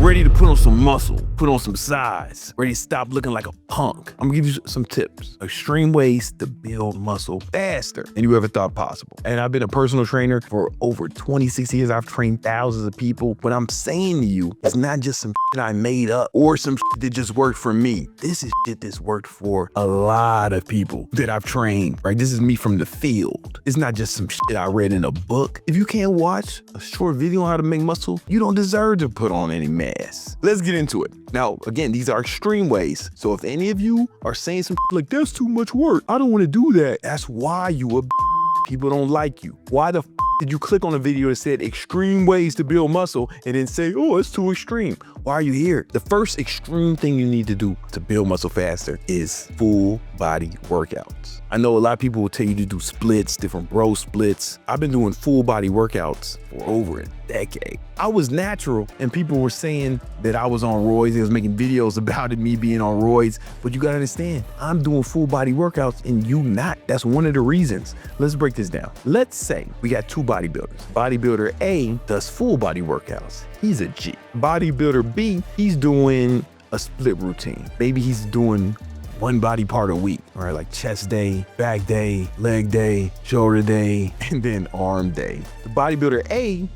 ready to put on some muscle, put on some size, ready to stop looking like a punk, I'm gonna give you some tips. Extreme ways to build muscle faster than you ever thought possible. And I've been a personal trainer for over 26 years. I've trained thousands of people. What I'm saying to you is not just some shit I made up or some shit that just worked for me. This is shit that's worked for a lot of people that I've trained, right? This is me from the field. It's not just some shit I read in a book. If you can't watch a short video on how to make muscle, you don't deserve to put on any mass. Let's get into it. Now, again, these are extreme ways. So if any of you are saying some shit like, that's too much work, I don't want to do that, that's why you a people don't like you. Why the did you click on a video that said extreme ways to build muscle and then say, oh, it's too extreme? Why are you here? The first extreme thing you need to do to build muscle faster is full body workouts. I know a lot of people will tell you to do splits, different bro splits. I've been doing full body workouts for over a decade. I was natural and people were saying that I was on roids. They was making videos about it, me being on roids. But you gotta understand, I'm doing full body workouts and you not. That's one of the reasons. Let's break this down. Let's say we got two bodybuilders. Bodybuilder A does full body workouts. He's a G. Bodybuilder B, he's doing a split routine. Maybe he's doing one body part a week, right? Like chest day, back day, leg day, shoulder day, and then arm day. The bodybuilder A,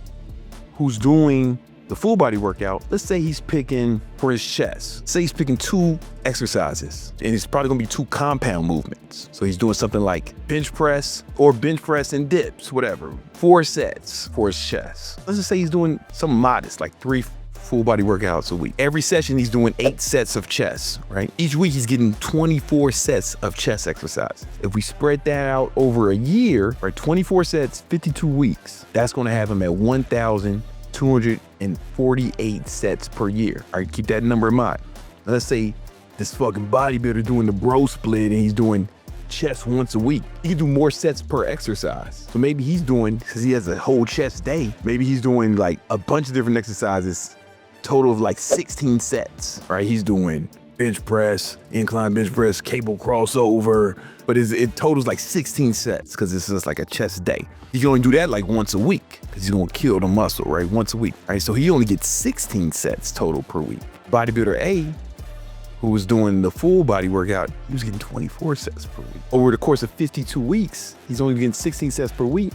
who's doing the full body workout, let's say he's picking for his chest. Say he's picking 2 exercises, and it's probably gonna be 2 compound movements. So he's doing something like bench press or bench press and dips, whatever. 4 sets for his chest. Let's just say he's doing something modest, like 3 full body workouts a week. Every session he's doing 8 sets of chest, right? Each week he's getting 24 sets of chest exercise. If we spread that out over a year, right, 24 sets, 52 weeks, that's gonna have him at 1,248 sets per year. All right, keep that number in mind. Let's say this fucking bodybuilder doing the bro split and he's doing chest once a week. He can do more sets per exercise. So maybe he's doing, because he has a whole chest day, maybe he's doing like a bunch of different exercises, total of like 16 sets, right? He's doing bench press, incline bench press, cable crossover, but it totals like 16 sets because this is like a chest day. He can only do that like once a week because he's gonna kill the muscle, right? Once a week, right? So he only gets 16 sets total per week. Bodybuilder A, who was doing the full body workout, he was getting 24 sets per week. Over the course of 52 weeks, he's only getting 16 sets per week.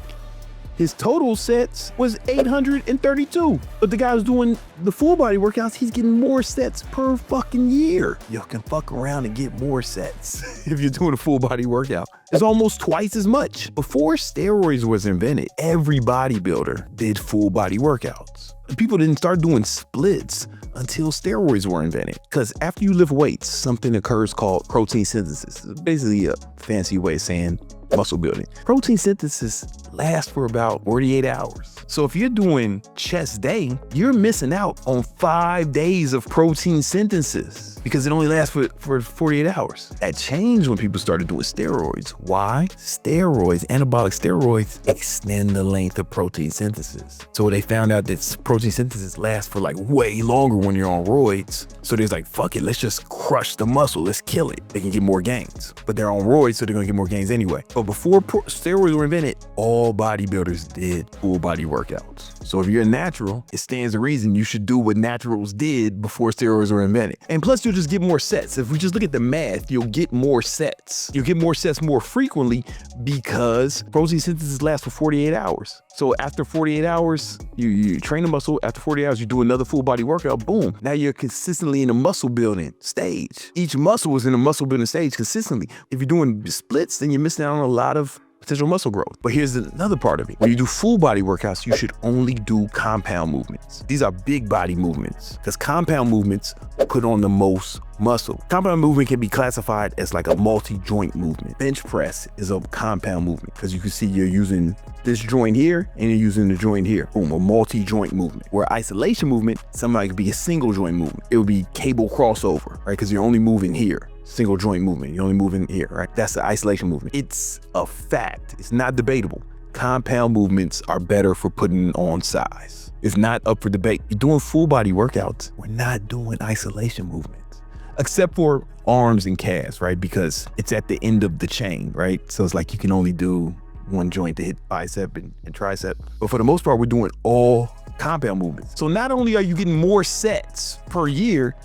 His total sets was 832. But the guy who's doing the full body workouts, he's getting more sets per fucking year. You can fuck around and get more sets if you're doing a full body workout. It's almost twice as much. Before steroids was invented, every bodybuilder did full body workouts. People didn't start doing splits until steroids were invented. Because after you lift weights, something occurs called protein synthesis. It's basically a fancy way of saying muscle building. Protein synthesis lasts for about 48 hours. So if you're doing chest day, you're missing out on 5 days of protein synthesis because it only lasts for 48 hours. That changed when people started doing steroids. Why? Steroids, anabolic steroids, extend the length of protein synthesis. So they found out that protein synthesis lasts for like way longer when you're on roids. So they're like, fuck it, let's just crush the muscle, let's kill it. They can get more gains, but they're on roids, so they're gonna get more gains anyway. But before steroids were invented, all bodybuilders did full body workouts. So if you're a natural, it stands to reason you should do what naturals did before steroids were invented. And plus you'll just get more sets. If we just look at the math, you'll get more sets. You'll get more sets more frequently because protein synthesis lasts for 48 hours. So after 48 hours, you train the muscle. After 48 hours, you do another full body workout, boom. Now you're consistently in a muscle building stage. Each muscle is in a muscle building stage consistently. If you're doing splits, then you're missing out on a lot of potential muscle growth. But here's another part of it. When you do full body workouts, you should only do compound movements. These are big body movements because compound movements put on the most muscle. Compound movement can be classified as like a multi-joint movement. Bench press is a compound movement because you can see you're using this joint here and you're using the joint here. Boom, a multi-joint movement. Where isolation movement, something could be a single joint movement. It would be cable crossover, right? Because you're only moving here. Single joint movement, you're only moving here, right? That's the isolation movement. It's a fact, it's not debatable. Compound movements are better for putting on size. It's not up for debate. You're doing full body workouts, we're not doing isolation movements. Except for arms and calves, right? Because it's at the end of the chain, right? So it's like you can only do one joint to hit bicep and tricep. But for the most part, we're doing all compound movements. So not only are you getting more sets per year,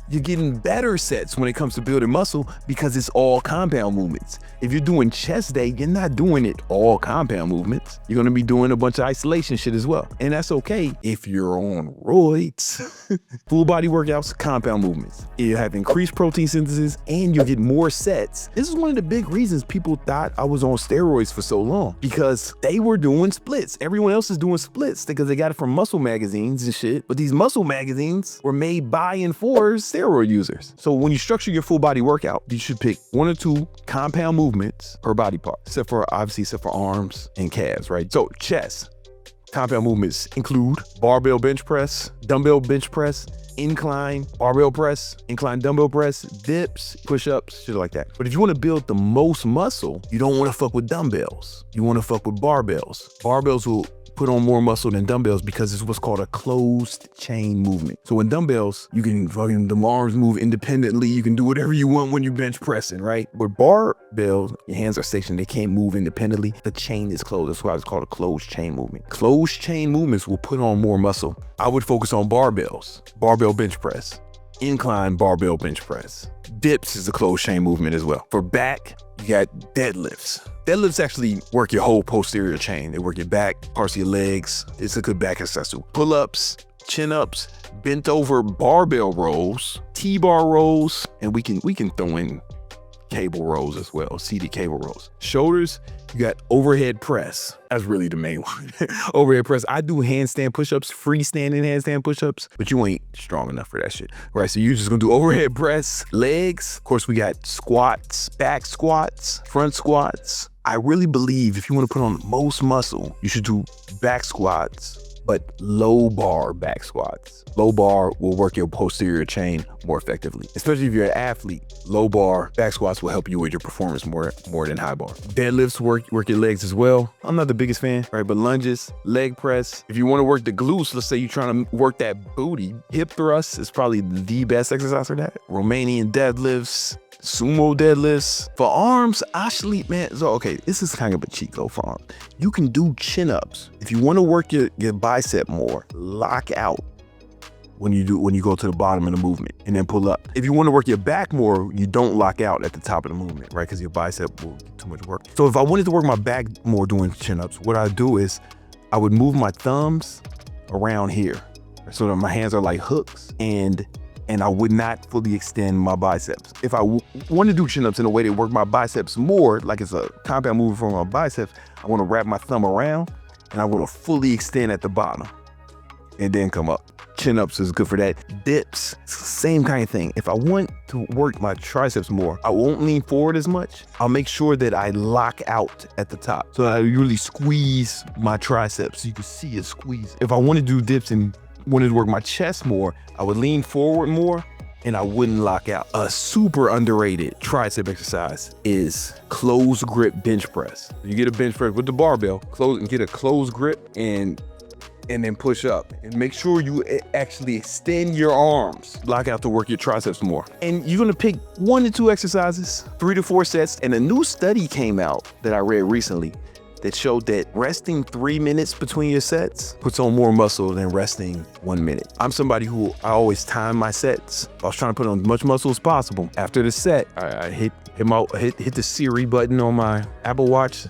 you're getting better sets when it comes to building muscle because it's all compound movements. If you're doing chest day, you're not doing it all compound movements. You're gonna be doing a bunch of isolation shit as well. And that's okay if you're on roids. Full body workouts, compound movements. You have increased protein synthesis and you get more sets. This is one of the big reasons people thought I was on steroids for so long, because they were doing splits. Everyone else is doing splits because they got it from muscle magazines and shit. But these muscle magazines were made by and for steroid users. So when you structure your full body workout, you should pick 1 or 2 compound movements per body part, except for arms and calves, right? So chest, compound movements include barbell bench press, dumbbell bench press, incline barbell press, incline dumbbell press, dips, push-ups, shit like that. But if you want to build the most muscle, you don't want to fuck with dumbbells. You want to fuck with barbells. Barbells will put on more muscle than dumbbells because it's what's called a closed chain movement. So in dumbbells, you can fucking, the arms move independently. You can do whatever you want when you're bench pressing, right? But barbells, your hands are stationary. They can't move independently. The chain is closed. That's why it's called a closed chain movement. Closed chain movements will put on more muscle. I would focus on barbells, barbell bench press, incline barbell bench press. Dips is a closed chain movement as well. For back, you got deadlifts. Deadlifts actually work your whole posterior chain. They work your back, parts of your legs. It's a good back exercise too. Pull-ups, chin-ups, bent over barbell rows, T-bar rows, and we can throw in cable rows as well, seated cable rows. Shoulders, you got overhead press. That's really the main one. Overhead press. I do handstand push-ups, freestanding handstand push-ups, but you ain't strong enough for that shit. Right, so you're just gonna do overhead press, legs. Of course, we got squats, back squats, front squats. I really believe if you wanna put on the most muscle, you should do back squats, but low bar back squats. Low bar will work your posterior chain more effectively. Especially if you're an athlete, low bar back squats will help you with your performance more than high bar. Deadlifts work your legs as well. I'm not the biggest fan, right? But lunges, leg press. If you want to work the glutes, let's say you're trying to work that booty, hip thrust is probably the best exercise for that. Romanian deadlifts, sumo deadlifts. For arms, actually, man, so okay, this is kind of a cheat code for arms. You can do chin-ups. If you want to work your bicep more, lock out when you go to the bottom of the movement and then pull up. If you want to work your back more, you don't lock out at the top of the movement, right? Because your bicep will get too much work. So if I wanted to work my back more doing chin-ups, what I do is I would move my thumbs around here so that my hands are like hooks, and I would not fully extend my biceps. If I want to do chin-ups in a way that work my biceps more, like it's a compound movement for my biceps, I want to wrap my thumb around and I want to fully extend at the bottom and then come up. Chin-ups is good for that. Dips, same kind of thing. If I want to work my triceps more, I won't lean forward as much. I'll make sure that I lock out at the top. So I really squeeze my triceps. You can see it squeeze. If I want to do dips and wanted to work my chest more, I would lean forward more and I wouldn't lock out. A super underrated tricep exercise is closed grip bench press. You get a bench press with the barbell, close and get a closed grip and then push up and make sure you actually extend your arms, lock out to work your triceps more. And you're gonna pick 1 to 2 exercises, 3 to 4 sets. And a new study came out that I read recently that showed that resting 3 minutes between your sets puts on more muscle than resting 1 minute. I'm somebody who I always time my sets. I was trying to put on as much muscle as possible. After the set, I hit the Siri button on my Apple Watch,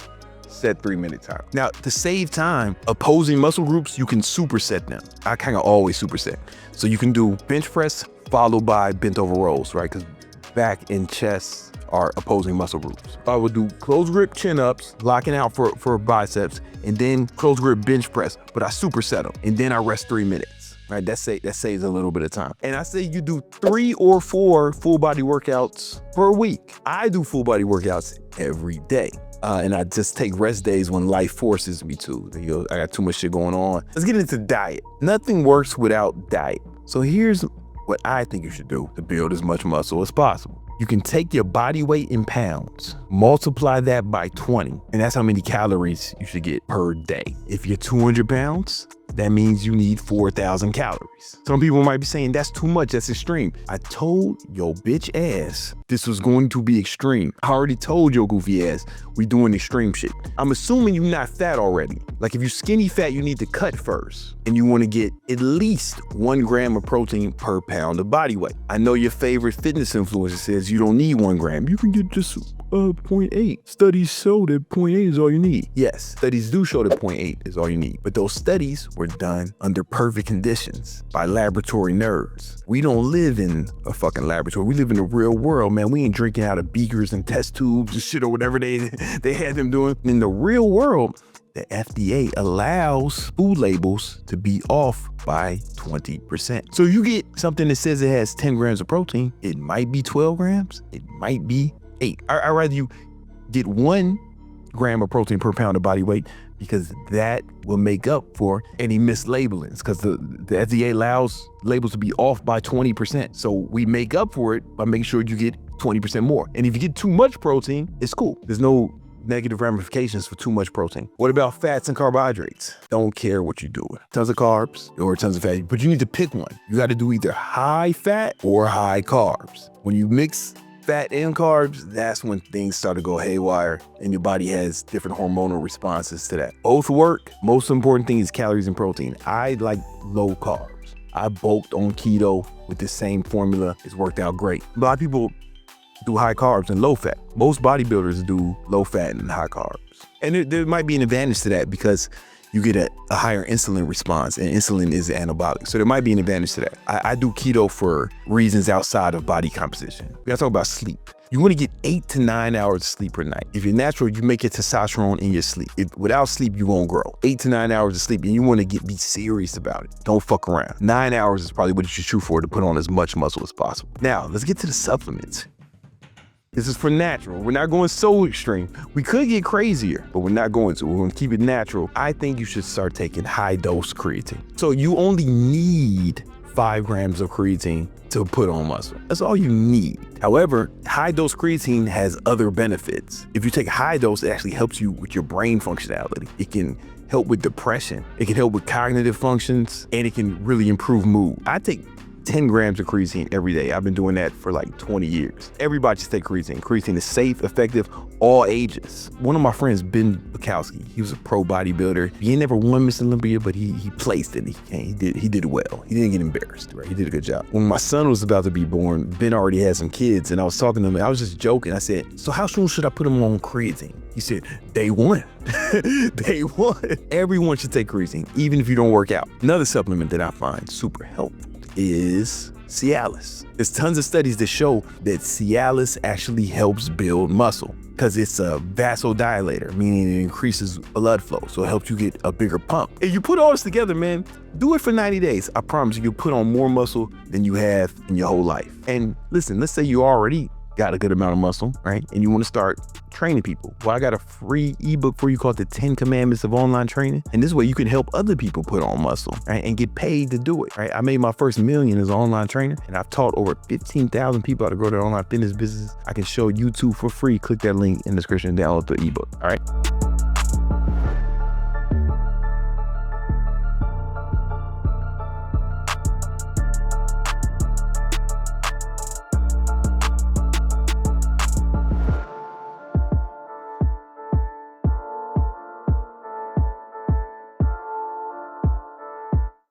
set 3-minute time. Now, to save time, opposing muscle groups, you can superset them. I kind of always superset. So you can do bench press followed by bent over rows, right? Because back and chest are opposing muscle groups. I would do closed grip chin-ups, locking out for biceps, and then closed grip bench press, but I superset them. And then I rest 3 minutes, right? That saves a little bit of time. And I say you do 3 or 4 full body workouts per week. I do full body workouts every day. And I just take rest days when life forces me to. You know, I got too much shit going on. Let's get into diet. Nothing works without diet. So here's what I think you should do to build as much muscle as possible. You can take your body weight in pounds, multiply that by 20, and that's how many calories you should get per day. If you're 200 pounds, that means you need 4,000 calories. Some people might be saying that's too much, that's extreme. I told your bitch ass this was going to be extreme. I already told your goofy ass we doing extreme shit. I'm assuming you're not fat already. Like if you're skinny fat, you need to cut first. And you want to get at least 1 gram of protein per pound of body weight. I know your favorite fitness influencer says you don't need 1 gram. You can get just 0.8. Studies show that 0.8 is all you need. Yes, studies do show that 0.8 is all you need, but those studies were done under perfect conditions by laboratory nerds. We don't live in a fucking laboratory. We live in the real world, man. We ain't drinking out of beakers and test tubes and shit or whatever they had them doing. In the real world, the FDA allows food labels to be off by 20%. So you get something that says it has 10 grams of protein, it might be 12 grams, it might be 8. I'd rather you get 1 gram of protein per pound of body weight because that will make up for any mislabelings because the FDA allows labels to be off by 20%. So we make up for it by making sure you get 20% more. And if you get too much protein, it's cool. There's no negative ramifications for too much protein. What about fats and carbohydrates? Don't care what you're doing. Tons of carbs or tons of fat, but you need to pick one. You got to do either high fat or high carbs. When you mix fat and carbs, that's when things start to go haywire and your body has different hormonal responses to that. Both work. Most important thing is calories and protein. I like low carbs. I bulked on keto with the same formula. It's worked out great. A lot of people do high carbs and low fat. Most bodybuilders do low fat and high carbs. And there might be an advantage to that because you get a higher insulin response, and insulin is an antibiotic. So there might be an advantage to that. I do keto for reasons outside of body composition. We gotta talk about sleep. You wanna get 8 to 9 hours of sleep per night. If you're natural, you make your testosterone in your sleep. Without sleep, you won't grow. 8 to 9 hours of sleep, and you wanna be serious about it. Don't fuck around. 9 hours is probably what you should shoot for to put on as much muscle as possible. Now, let's get to the supplements. This is for natural. We're not going so extreme. We could get crazier, but we're not going to. We're going to keep it natural. I think you should start taking high dose creatine. So you only need 5 grams of creatine to put on muscle. That's all you need. However, high dose creatine has other benefits. If you take high dose, it actually helps you with your brain functionality. It can help with depression. It can help with cognitive functions, and it can really improve mood. I take 10 grams of creatine every day. I've been doing that for like 20 years. Everybody should take creatine. Creatine is safe, effective, all ages. One of my friends, Ben Bukowski, he was a pro bodybuilder. He ain't never won Miss Olympia, but he placed it. He did well. He didn't get embarrassed, right? He did a good job. When my son was about to be born, Ben already had some kids, and I was talking to him, and I was just joking. I said, so how soon should I put him on creatine? He said, day 1. Day 1. Everyone should take creatine, even if you don't work out. Another supplement that I find super helpful is Cialis. There's tons of studies that show that Cialis actually helps build muscle because it's a vasodilator, meaning it increases blood flow. So it helps you get a bigger pump. If you put all this together, man, do it for 90 days. I promise you'll put on more muscle than you have in your whole life. And listen, let's say you already got a good amount of muscle, right? And you want to start training people. Well, I got a free ebook for you called The 10 Commandments of Online Training. And this way you can help other people put on muscle, right? And get paid to do it, right? I made my first $1 million as an online trainer, and I've taught over 15,000 people how to grow their online fitness business. I can show you too for free. Click that link in the description and download the ebook, all right?